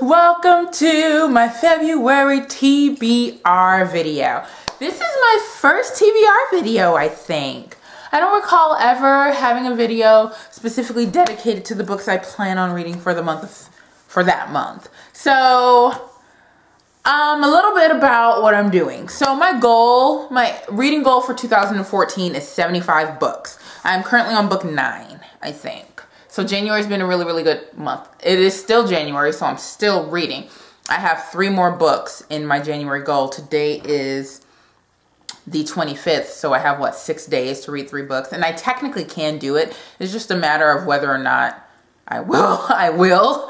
welcome to my February TBR video. This is my first TBR video, I think. I don't recall ever having a video specifically dedicated to the books I plan on reading for that month. So, a little bit about what I'm doing. So my reading goal for 2014 is 75 books. I'm currently on book 9, I think. So January's been a really, really good month. It is still January, so I'm still reading. I have 3 more books in my January goal. Today is the 25th, so I have, 6 days to read 3 books. And I technically can do it. It's just a matter of whether or not I will.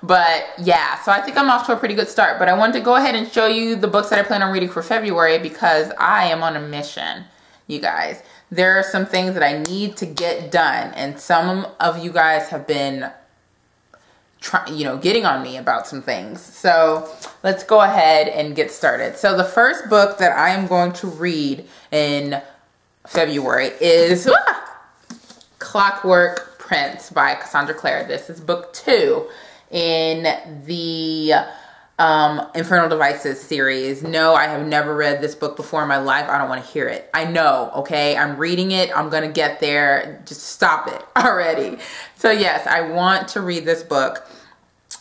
But yeah, so I think I'm off to a pretty good start. But I wanted to go ahead and show you the books that I plan on reading for February because I am on a mission, you guys. There are some things that I need to get done, and some of you guys have been getting on me about some things. So let's go ahead and get started. So the first book that I am going to read in February is Clockwork Prince by Cassandra Clare. This is book 2 in the Infernal Devices series. No, I have never read this book before in my life. I don't want to hear it. I know, okay? I'm reading it. I'm going to get there. Just stop it already. So yes, I want to read this book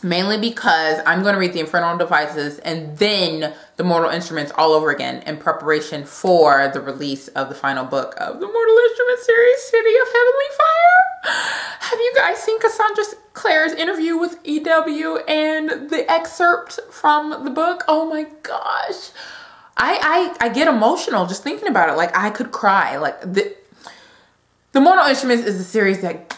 mainly because I'm going to read the Infernal Devices and then the Mortal Instruments all over again in preparation for the release of the final book of the Mortal Instruments series, City of Heavenly Fire. Have you guys seen Cassandra Clare's interview with EW and the excerpt from the book? Oh my gosh. I get emotional just thinking about it. Like, I could cry. Like, the Mortal Instruments is a series that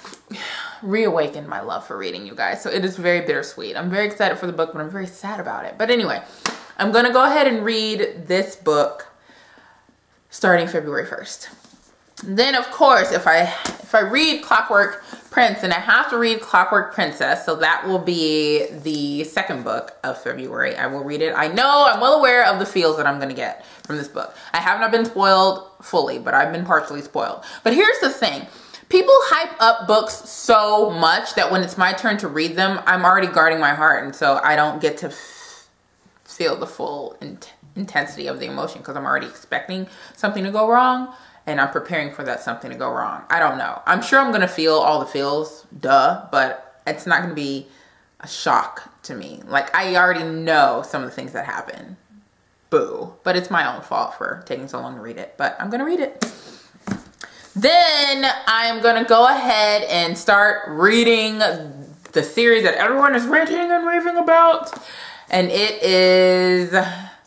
reawakened my love for reading, you guys. So it is very bittersweet. I'm very excited for the book, but I'm very sad about it. But anyway, I'm going to go ahead and read this book starting February 1st. Then, of course, if I read Clockwork Prince, and I have to read Clockwork Princess, so that will be the second book of February. I will read it. I know, I'm well aware of the feels that I'm going to get from this book. I have not been spoiled fully, but I've been partially spoiled. But here's the thing. People hype up books so much that when it's my turn to read them, I'm already guarding my heart, and so I don't get to feel the full intensity of the emotion because I'm already expecting something to go wrong. And I'm preparing for that something to go wrong. I don't know. I'm sure I'm going to feel all the feels, duh, but it's not going to be a shock to me. Like, I already know some of the things that happen. Boo. But it's my own fault for taking so long to read it. But I'm going to read it. Then I'm going to go ahead and start reading the series that everyone is ranting and raving about. And it is...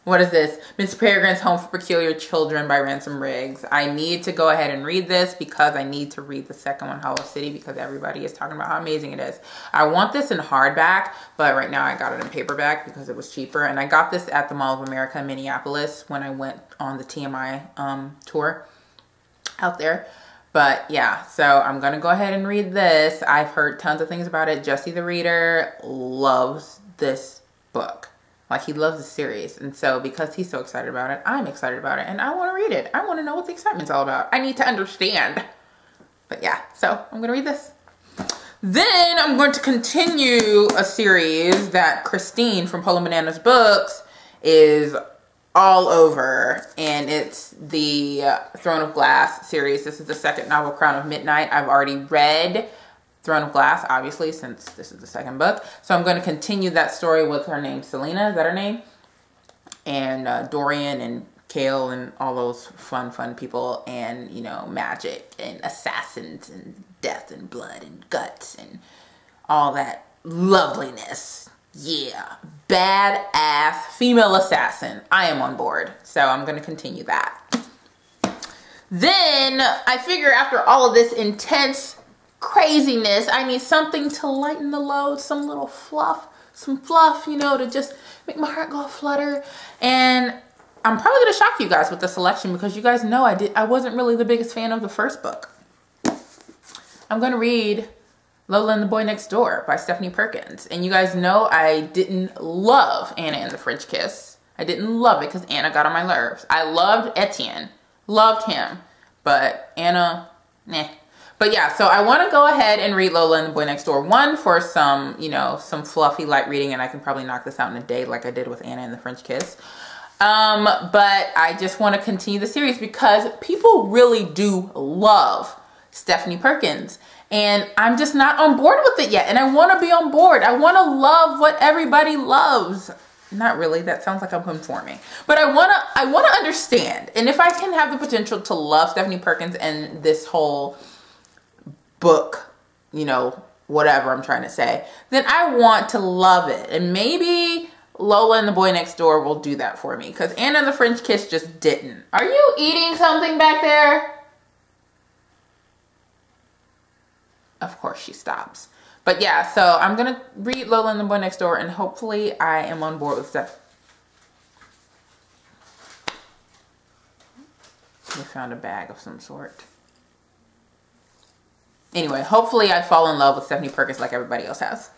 what is this? Miss Peregrine's Home for Peculiar Children by Ransom Riggs. I need to go ahead and read this because I need to read the second one, Hollow City, because everybody is talking about how amazing it is. I want this in hardback, but right now I got it in paperback because it was cheaper. And I got this at the Mall of America in Minneapolis when I went on the TMI tour out there. But yeah, so I'm going to go ahead and read this. I've heard tons of things about it. Jesse the Reader loves this book. Like, he loves the series. And so because he's so excited about it, I'm excited about it. And I want to read it. I want to know what the excitement's all about. I need to understand. But yeah, so I'm going to read this. Then I'm going to continue a series that Christine from Polo Bananas Books is all over. And it's the Throne of Glass series. This is the second novel, Crown of Midnight. I've already read Throne of Glass, obviously, since this is the second book. So I'm going to continue that story with her name, Selena, is that her name? And Dorian and Kale and all those fun people, and, you know, magic and assassins and death and blood and guts and all that loveliness. Yeah, badass female assassin. I am on board. So I'm going to continue that. Then I figure after all of this intense craziness, I need something to lighten the load, some little fluff, you know, to just make my heart go flutter. And I'm probably going to shock you guys with the selection because you guys know I wasn't really the biggest fan of the first book. I'm going to read Lola and the Boy Next Door by Stephanie Perkins. And you guys know I didn't love Anna and the French Kiss. I didn't love it because Anna got on my nerves. I loved Etienne. Loved him. But Anna, meh. But yeah, so I want to go ahead and read Lola and the Boy Next Door. One, for some, you know, some fluffy light reading, and I can probably knock this out in a day like I did with Anna and the French Kiss. But I just want to continue the series because people really do love Stephanie Perkins. And I'm just not on board with it yet. And I want to be on board. I want to love what everybody loves. Not really. That sounds like I'm conforming. But I want to understand. And if I can have the potential to love Stephanie Perkins and this whole book, you know, whatever I'm trying to say, then I want to love it. And maybe Lola and the Boy Next Door will do that for me. Because Anna and the French Kiss just didn't. Are you eating something back there? Of course she stops. But yeah, so I'm going to read Lola and the Boy Next Door, and hopefully I am on board with stuff. We found a bag of some sort. Anyway, hopefully I fall in love with Stephanie Perkins like everybody else has.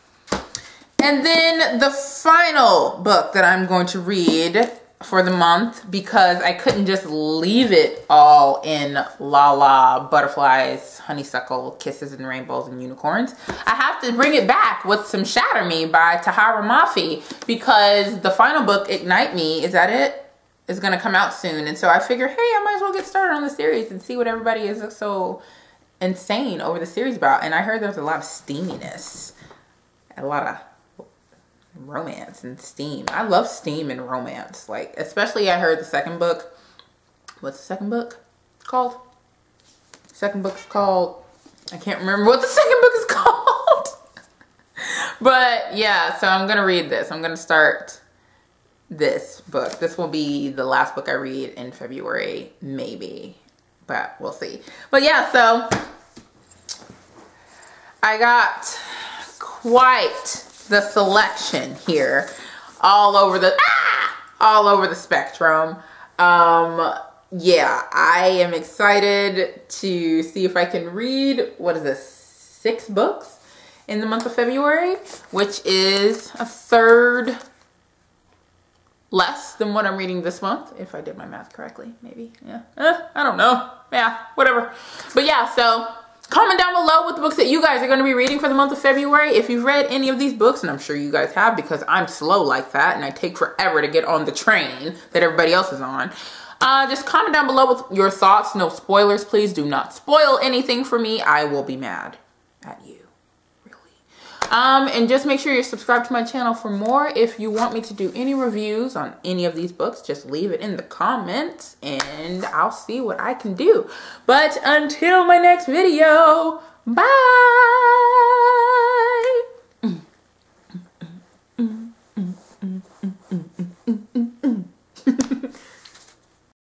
And then the final book that I'm going to read for the month, because I couldn't just leave it all in La La, butterflies, honeysuckle, kisses and rainbows and unicorns. I have to bring it back with some Shatter Me by Tahara Mafi, because the final book, Ignite Me, is that it? Is going to come out soon. And so I figure, hey, I might as well get started on the series and see what everybody is so insane over the series about. And I heard there's a lot of steaminess, a lot of romance and steam. I love steam and romance. Like, especially I heard the second book. What's the second book called? Second book is called, I can't remember what the second book is called. But yeah, so I'm gonna read this. I'm gonna start this book. This will be the last book I read in February, maybe, but we'll see. But yeah, so I got quite the selection here, all over the spectrum. Yeah, I am excited to see if I can read, what is this, 6 books in the month of February, which is a third less than what I'm reading this month, if I did my math correctly, maybe. Yeah, I don't know, math, whatever. But yeah, so comment down below what the books that you guys are going to be reading for the month of February. If you've read any of these books, and I'm sure you guys have, because I'm slow like that and I take forever to get on the train that everybody else is on. Just comment down below with your thoughts. No spoilers, please. Do not spoil anything for me. I will be mad at you, really. And just make sure you're subscribed to my channel for more. If you want me to do any reviews on any of these books, just leave it in the comments and I'll see what I can do. But until my next video, bye!